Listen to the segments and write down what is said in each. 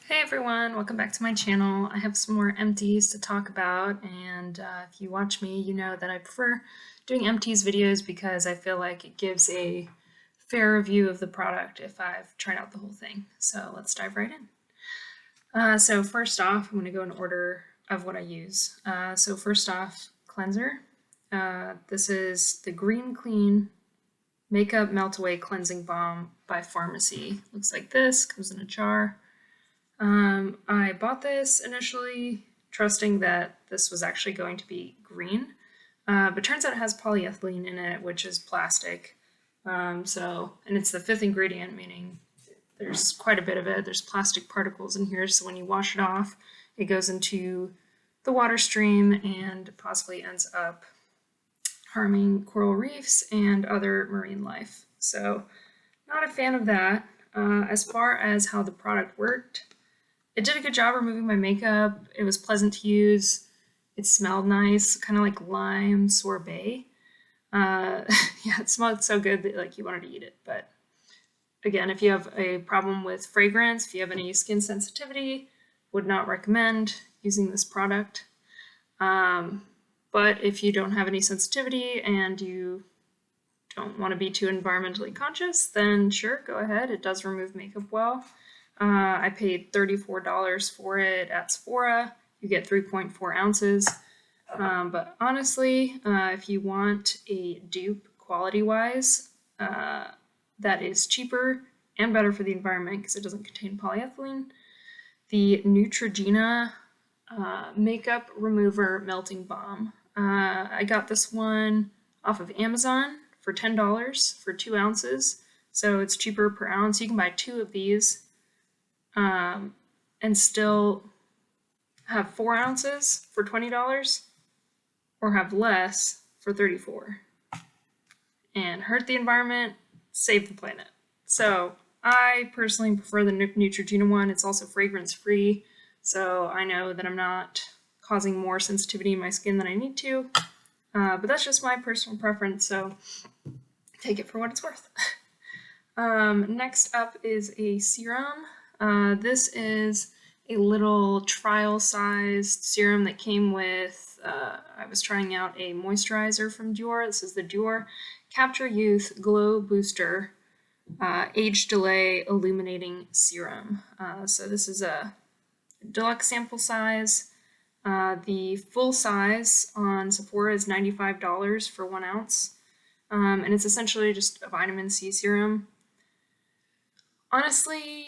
Hey everyone, welcome back to my channel. I have some more empties to talk about, and if you watch me, you know that I prefer doing empties videos because I feel like it gives a fair review of the product if I've tried out the whole thing. So let's dive right in. So first off, I'm going to go in order of what I use. So first off, cleanser. This is the Green Clean Makeup Meltaway Cleansing Balm by Farmacy. Looks like this, comes in a jar. I bought this initially trusting that this was actually going to be green, but turns out it has polyethylene in it, which is plastic. And it's the fifth ingredient, meaning there's quite a bit of it. There's plastic particles in here, so when you wash it off, it goes into the water stream and possibly ends up harming coral reefs and other marine life. So, not a fan of that. As far as how the product worked, it did a good job removing my makeup. It was pleasant to use. It smelled nice, kind of like lime sorbet. Yeah, it smelled so good that like you wanted to eat it. But again, if you have a problem with fragrance, if you have any skin sensitivity, would not recommend using this product. But if you don't have any sensitivity and you don't want to be too environmentally conscious, then sure, go ahead. It does remove makeup well. I paid $34 for it at Sephora. You get 3.4 ounces. But honestly, if you want a dupe quality-wise that is cheaper and better for the environment because it doesn't contain polyethylene, the Neutrogena Makeup Remover Melting Balm. I got this one off of Amazon for $10 for 2 ounces. So it's cheaper per ounce. You can buy 2 of these and still have 4 ounces for $20 or have less for $34 and hurt the environment, save the planet. So I personally prefer the Neutrogena one. It's also fragrance free, so I know that I'm not causing more sensitivity in my skin than I need to, but that's just my personal preference, so take it for what it's worth. Next up is a serum. This is a little trial-sized serum that came with, I was trying out a moisturizer from Dior. This is the Dior Capture Youth Glow Booster Age Delay Illuminating Serum. So this is a deluxe sample size. The full size on Sephora is $95 for 1 ounce. And it's essentially just a vitamin C serum. Honestly,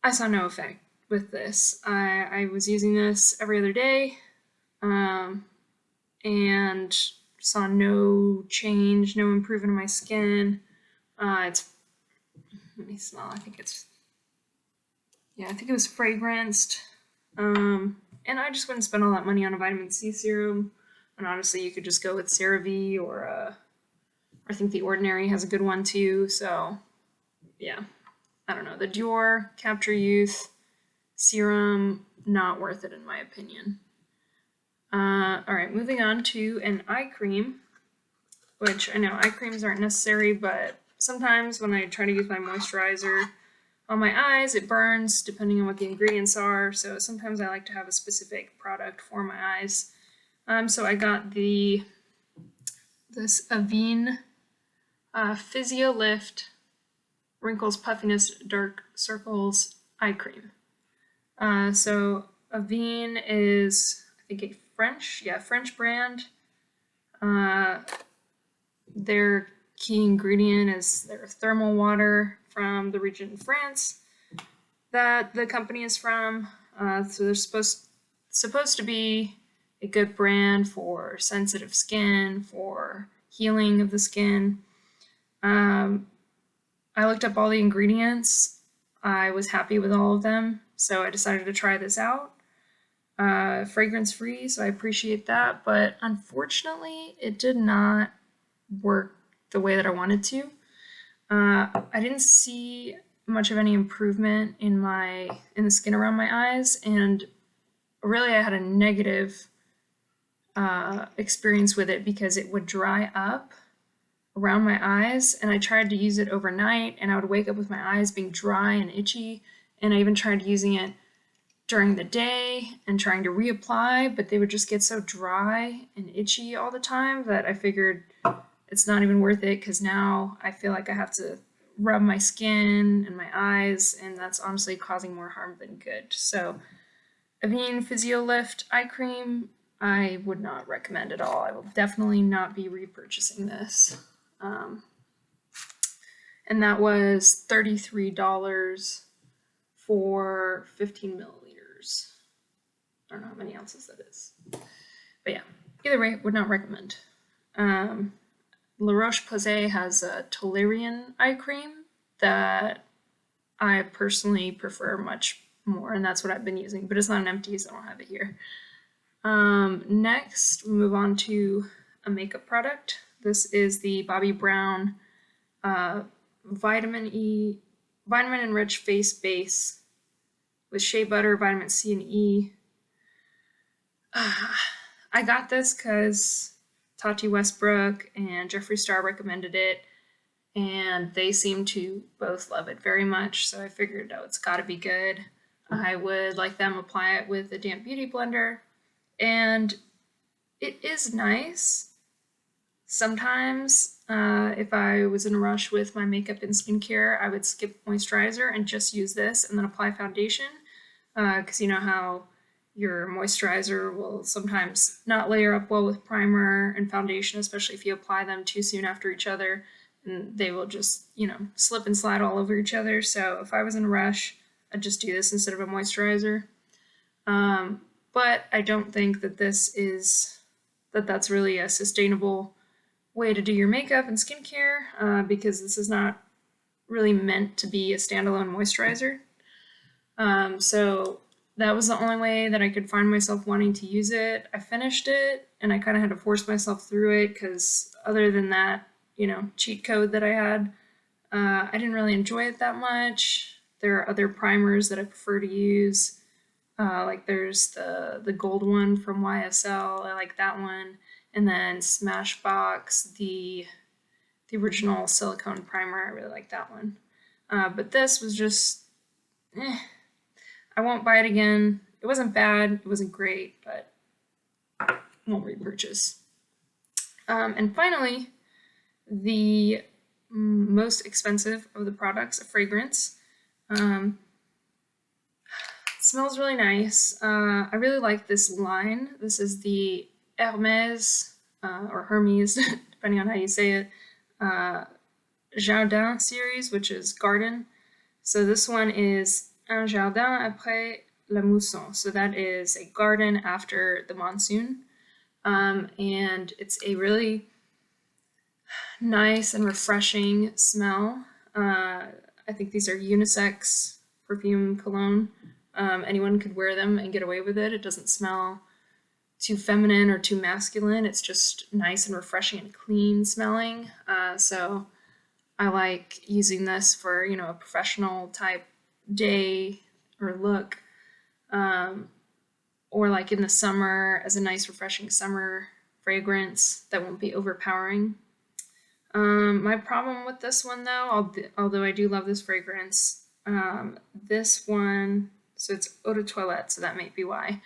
I saw no effect with this. I was using this every other day and saw no change, no improvement in my skin. Let me smell. I think it was fragranced. And I just wouldn't spend all that money on a vitamin C serum. And honestly, you could just go with CeraVe or I think The Ordinary has a good one too. So yeah. I don't know, the Dior Capture Youth serum, not worth it in my opinion. Alright, moving on to an eye cream, which I know eye creams aren't necessary, but sometimes when I try to use my moisturizer on my eyes, it burns depending on what the ingredients are, so sometimes I like to have a specific product for my eyes. So I got this Avene PhysioLift Wrinkles, Puffiness, Dark Circles Eye Cream. So Avene is, I think, a French brand. Their key ingredient is their thermal water from the region in France that the company is from. So they're supposed to be a good brand for sensitive skin, for healing of the skin. I looked up all the ingredients. I was happy with all of them, so I decided to try this out. Fragrance free, so I appreciate that, but unfortunately, it did not work the way that I wanted to. I didn't see much of any improvement in the skin around my eyes, and really I had a negative experience with it because it would dry up around my eyes, and I tried to use it overnight and I would wake up with my eyes being dry and itchy, and I even tried using it during the day and trying to reapply, but they would just get so dry and itchy all the time that I figured it's not even worth it, because now I feel like I have to rub my skin and my eyes, and that's honestly causing more harm than good. So Avene PhysioLift eye cream, I would not recommend at all. I will definitely not be repurchasing this. And that was $33 for 15 milliliters. I don't know how many ounces that is. But yeah, either way, would not recommend. La Roche-Posay has a Tolerian eye cream that I personally prefer much more, and that's what I've been using, but it's not an Empties, I don't have it here. Next, we move on to a makeup product. This is the Bobbi Brown Vitamin Enriched Face Base with shea butter, vitamin C and E. I got this because Tati Westbrook and Jeffree Star recommended it, and they seem to both love it very much, so I figured, oh, it's gotta be good. I would like them apply it with a damp beauty blender, and it is nice. Sometimes, if I was in a rush with my makeup and skincare, I would skip moisturizer and just use this and then apply foundation, because you know how your moisturizer will sometimes not layer up well with primer and foundation, especially if you apply them too soon after each other, and they will just, slip and slide all over each other. So if I was in a rush, I'd just do this instead of a moisturizer. But I don't think that that's really a sustainable way to do your makeup and skincare, because this is not really meant to be a standalone moisturizer. So that was the only way that I could find myself wanting to use it. I finished it, and I kind of had to force myself through it, because other than that, cheat code that I had, I didn't really enjoy it that much. There are other primers that I prefer to use. Like there's the gold one from YSL. I like that one. And then Smashbox, the original silicone primer. I really like that one. But this was just, I won't buy it again. It wasn't bad. It wasn't great, but won't repurchase. And finally, the most expensive of the products, a fragrance. It smells really nice. I really like this line. This is the Hermes, or Hermes, depending on how you say it, Jardin series, which is garden. So this one is Un Jardin Apres la Mousson. So that is a garden after the monsoon. And it's a really nice and refreshing smell. I think these are unisex perfume cologne. Anyone could wear them and get away with it. It doesn't smell too feminine or too masculine. It's just nice and refreshing and clean smelling. So I like using this for, a professional type day or look, or like in the summer as a nice refreshing summer fragrance that won't be overpowering. My problem with this one though, although I do love this fragrance, this one, so it's eau de toilette, so that might be why.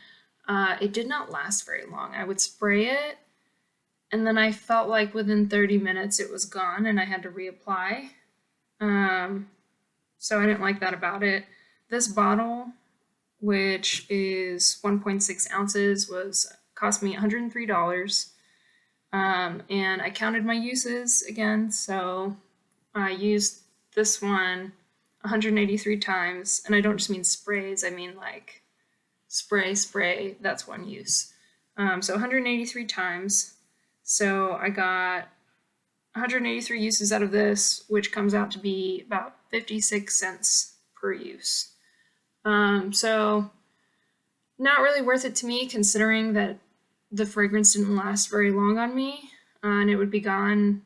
It did not last very long. I would spray it, and then I felt like within 30 minutes it was gone and I had to reapply. So I didn't like that about it. This bottle, which is 1.6 ounces, cost me $103. And I counted my uses again, so I used this one 183 times, and I don't just mean sprays, I mean like spray, that's one use. So 183 times, so I got 183 uses out of this, which comes out to be about 56 cents per use. So not really worth it to me, considering that the fragrance didn't last very long on me, and it would be gone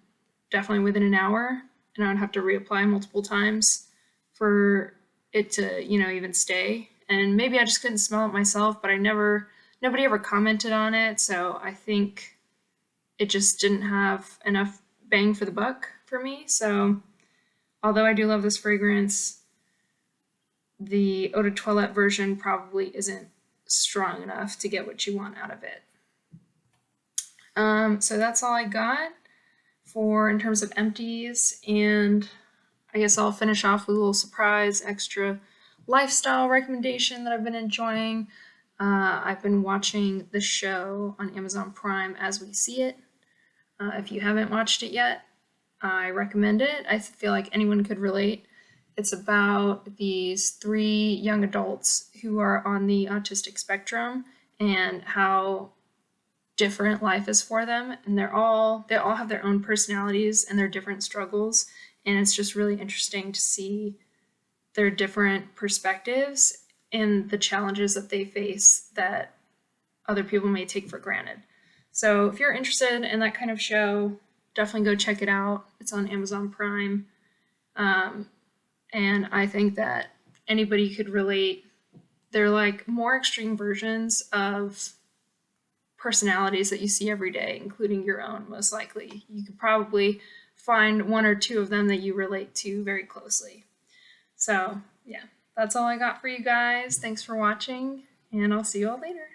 definitely within an hour, and I would have to reapply multiple times for it to, even stay. And maybe I just couldn't smell it myself, but nobody ever commented on it, so I think it just didn't have enough bang for the buck for me. So although I do love this fragrance, the Eau de Toilette version probably isn't strong enough to get what you want out of it. So that's all I got for in terms of empties, and I guess I'll finish off with a little surprise extra lifestyle recommendation that I've been enjoying. I've been watching the show on Amazon Prime, As We See It. If you haven't watched it yet, I recommend it. I feel like anyone could relate. It's about these 3 young adults who are on the autistic spectrum and how different life is for them, and they all have their own personalities and their different struggles, and it's just really interesting to see their different perspectives and the challenges that they face that other people may take for granted. So if you're interested in that kind of show, definitely go check it out. It's on Amazon Prime. And I think that anybody could relate. They're like more extreme versions of personalities that you see every day, including your own, most likely. You could probably find 1 or 2 of them that you relate to very closely. So, yeah, that's all I got for you guys. Thanks for watching, and I'll see you all later.